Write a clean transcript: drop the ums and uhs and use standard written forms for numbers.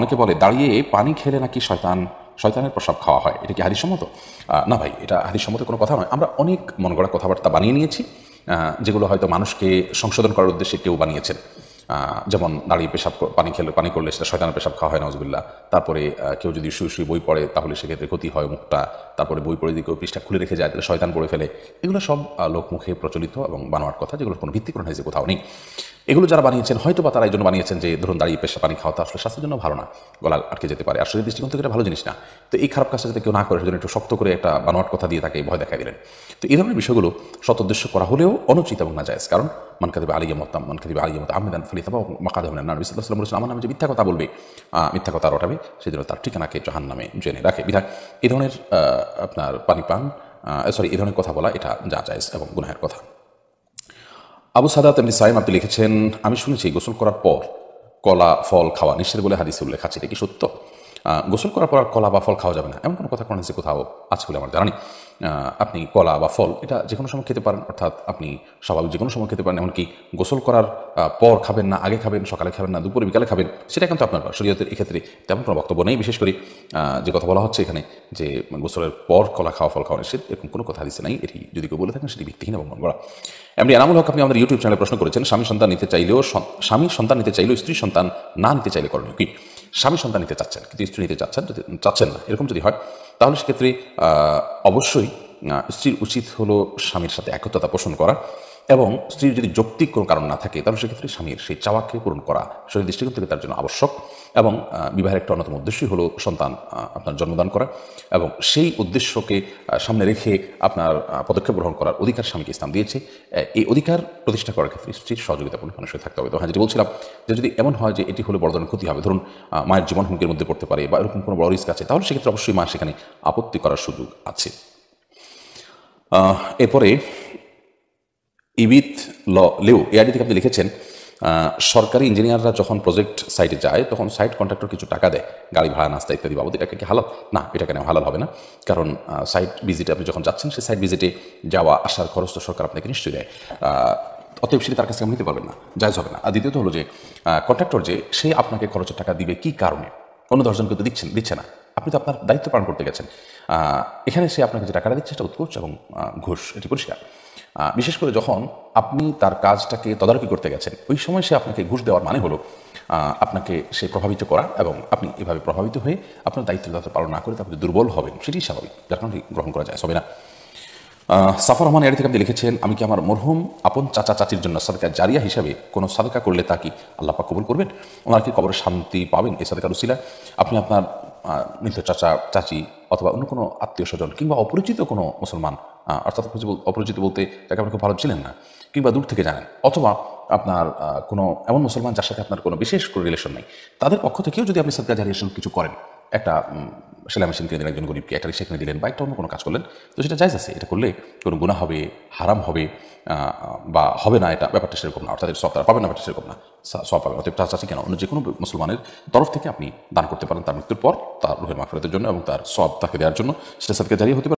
অনেকে বলে দাঁড়িয়ে পানি খেলে নাকি শয়তানের প্রসাব খাওয়া হয়, এটা কি হাদিসসম্মত? না ভাই, এটা হাদিসসম্মত কোনো কথা নয়। আমরা অনেক মন গড়া কথাবার্তা বানিয়ে নিয়েছি, যেগুলো হয়তো মানুষকে সংশোধন করার উদ্দেশ্যে কেউ বানিয়েছেন। যেমন দাঁড়িয়ে পানি করলে সেটা শয়তানের পেশাব খাওয়া হয়, নাউজুবিল্লাহ। তারপরে কেউ যদি শুয়ে শুয়ে বই পড়ে তাহলে সেক্ষেত্রে ক্ষতি হয় মুখটা। তারপরে বই পড়ে দিয়ে কেউ পৃষ্ঠা খুলে রেখে যায় তাহলে শয়তান পড়ে ফেলে। এগুলো সব লোকমুখে প্রচলিত এবং বানোয়ার কথা, যেগুলোর কোনো ভিত্তিকরণ হয়েছে কোথাও নেই। এগুলো যারা বানিয়েছেন হয়তো বা তারা এই জন্য বানিয়েছেন যে ধরুন দাঁড়িয়ে পেশা পানি খাওয়া তো আসলে স্বাস্থ্যের জন্য ভালো না, গলা আটকে যেতে পারে, আসলে দৃষ্টিকোণ থেকে এটা ভালো জিনিস না। তো এই খারাপ কাজটা যাতে কেউ না করে সেজন্য একটু শক্ত করে একটা বানোয়াট কথা দিয়ে তাকে ভয় দেখাই দিলেন। তো এই ধরনের বিষয়গুলো সৎ উদ্দেশ্য করা হলেও অনুচিত এবং নাজায়েজ। কারণ মান কাযিবা আলাইয়া আমিদান ফালিয়াতাবাওয়া মাকআদাহু মিনান নার। নবী সাল্লাল্লাহু আলাইহি ওয়াসাল্লাম বলেছেন, আমার নামে যে মিথ্যা কথা বলবে, মিথ্যা কথা রটাবে, সেজন্য তার ঠিকানাকে জাহান্নামে জেনে রাখে। বিধায় এই ধরনের আপনার পানি পান এই ধরনের কথা বলা এটা জায়েজ এবং গুনাহের কথা। আবু সাদাত ইবনে সাইম আপনি লিখেছেন, আমি শুনেছি গোসল করার পর কলা ফল খাওয়া নিষেধ বলে হাদিসে উল্লেখ আছে, এটা কি সত্য? গোসল করার পর কলা বা ফল খাওয়া যাবে না এমন কোনো কথা কোরআনে কোথাও আছে বলে আমার জানা নেই। আপনি কলা বা ফল এটা যে কোনো সময় খেতে পারেন, অর্থাৎ আপনি স্বাভাবিক যে কোনো সময় খেতে পারেন। এমনকি গোসল করার পর খাবেন না, আগে খাবেন, সকালে খাবেন না, দুপুরে বিকালে খাবেন, সেটা কিন্তু আপনার শরীয়তের এক্ষেত্রে তেমন কোনো বক্তব্য নেই। বিশেষ করে যে কথা বলা হচ্ছে এখানে যে গোসলের পর কলা খাওয়া ফল খাওয়া নিষেধ, এরকম কোনো কথা হাদিসে নাই। এটি যদি কেউ বলে থাকেন সেটি ভিত্তিহীন এবং মন গড়া। এমনি এনামুল হক আপনি আমাদের ইউটিউব চ্যানেলে প্রশ্ন করেছেন, স্বামী সন্তান নিতে চাইলেও স্ত্রী সন্তান না নিতে চাইলে করণীয় কি? স্বামী সন্তান নিতে চাচ্ছেন কিন্তু স্ত্রী নিতে চাচ্ছেন না, এরকম যদি হয় তাহলে সেক্ষেত্রে অবশ্যই স্ত্রীর উচিত হলো স্বামীর সাথে একত্রতা পোষণ করা, এবং স্ত্রীর যদি যৌক্তিক কোনো কারণ না থাকে তাহলে সেক্ষেত্রে স্বামীর সেই চাওয়াকে পূরণ করা শরীর দৃষ্টিকোণ থেকে তার জন্য আবশ্যক। এবং বিবাহের একটা অন্যতম উদ্দেশ্যই হলো সন্তান আপনার জন্মদান করা, এবং সেই উদ্দেশ্যকে সামনে রেখে আপনার পদক্ষেপ গ্রহণ করার অধিকার স্বামীকে ইসলাম দিয়েছে। এই অধিকার প্রতিষ্ঠা করার ক্ষেত্রে স্ত্রীর সহযোগিতাপূর্ণ মানুষের থাকতে হবে। তো হ্যাঁ, যেটি বলছিলাম যে যদি এমন হয় যে এটি হলে বড় ধরনের ক্ষতি হবে, ধরুন মায়ের জীবন হুমকির মধ্যে পড়তে পারে বা এরকম কোনো বড় রিস্ক আছে, তাহলে সেক্ষেত্রে অবশ্যই মা সেখানে আপত্তি করার সুযোগ আছে। এরপরে ইবিত লেও এআইডি থেকে আপনি লিখেছেন, সরকারি ইঞ্জিনিয়াররা যখন প্রজেক্ট সাইটে যায় তখন সাইট কন্ট্রাক্টর কিছু টাকা দেয় গাড়ি ভাড়া, নাস্তা ইত্যাদি বাবদ, এটাকে কি হালাল? না, এটা কেন হালাল হবে না? কারণ সাইট ভিজিটে আপনি যখন যাচ্ছেন সেই সাইট ভিজিটে যাওয়া আসার খরচ তো সরকার আপনাকে নিশ্চয়ই দেয়। অতএব সেটা তার কাছে নিতে পারবেন না, জায়েজ হবে না। আর দ্বিতীয়ত হলো যে কন্ট্রাক্টর যে সে আপনাকে খরচের টাকা দিবে কি কারণে? অন্য 10 জনকে তো দিচ্ছে না, আপনি তো আপনার দায়িত্ব পালন করতে গেছেন। এখানে সে আপনাকে যে টাকাটা দিচ্ছে সেটা উৎকোচ এবং ঘুষ, এটি পরিষ্কার। বিশেষ করে যখন আপনি তার কাজটাকে তদারকি করতে গেছেন ওই সময় সে আপনাকে ঘুষ দেওয়ার মানে হলো আপনাকে সে প্রভাবিত করা, এবং আপনি এভাবে প্রভাবিত হয়ে আপনার দায়িত্ব পালন না করে তারপরে দুর্বল হবেন, সেটি স্বাভাবিক, যার কারণে গ্রহণ করা যায় হবে না। সাফর রহমান এর থেকে আপনি লিখেছেন, আমি কি আমার মরহুম আপন চাচা চাচির জন্য সাদকা জারিয়া হিসাবে কোনো সাদকা করলে তা কি আল্লাহ পাক কবুল করবেন? ওনার কি কবরে শান্তি পাবেন এই সাদকার উসিলায়? আপনি আপনার মৃত চাচা চাচি অথবা অন্য কোনো আত্মীয় স্বজন কিংবা অপরিচিত কোনো মুসলমান, অর্থাৎ অপরিচিত বলতে যাকে আপনি খুব ভালো ছিলেন না কিংবা দূর থেকে জানেন, অথবা আপনার কোনো এমন মুসলমান যার সাথে আপনার কোনো বিশেষ কোনো রিলেশন নেই, তাদের পক্ষ থেকেও যদি আপনি সাদকা জারিয়া কিছু করেন, একটা সেলাই মেশিন কিনে দিলেন একজন গরিবকে, একটা রিক্সা কিনে দিলেন বা একটা অন্য কোনো কাজ করলেন, তো সেটা জায়েজ আছে। এটা করলে কোনো গুনাহ হবে, হারাম হবে বা হবে না, এটা ব্যাপারটা সেরকম না, অর্থাৎ সব তারা পাবেন না, ব্যাপারটা সেরকম না, সব পাবেন। অতএব চাচা কেন অন্য যে কোনো মুসলমানের তরফ থেকে আপনি দান করতে পারেন তার মৃত্যুর পর তার রুহের মাগফিরাতের জন্য এবং তার সওয়াব তাকে দেওয়ার জন্য, সেটা সাদকা জারিয়া হতে পারে।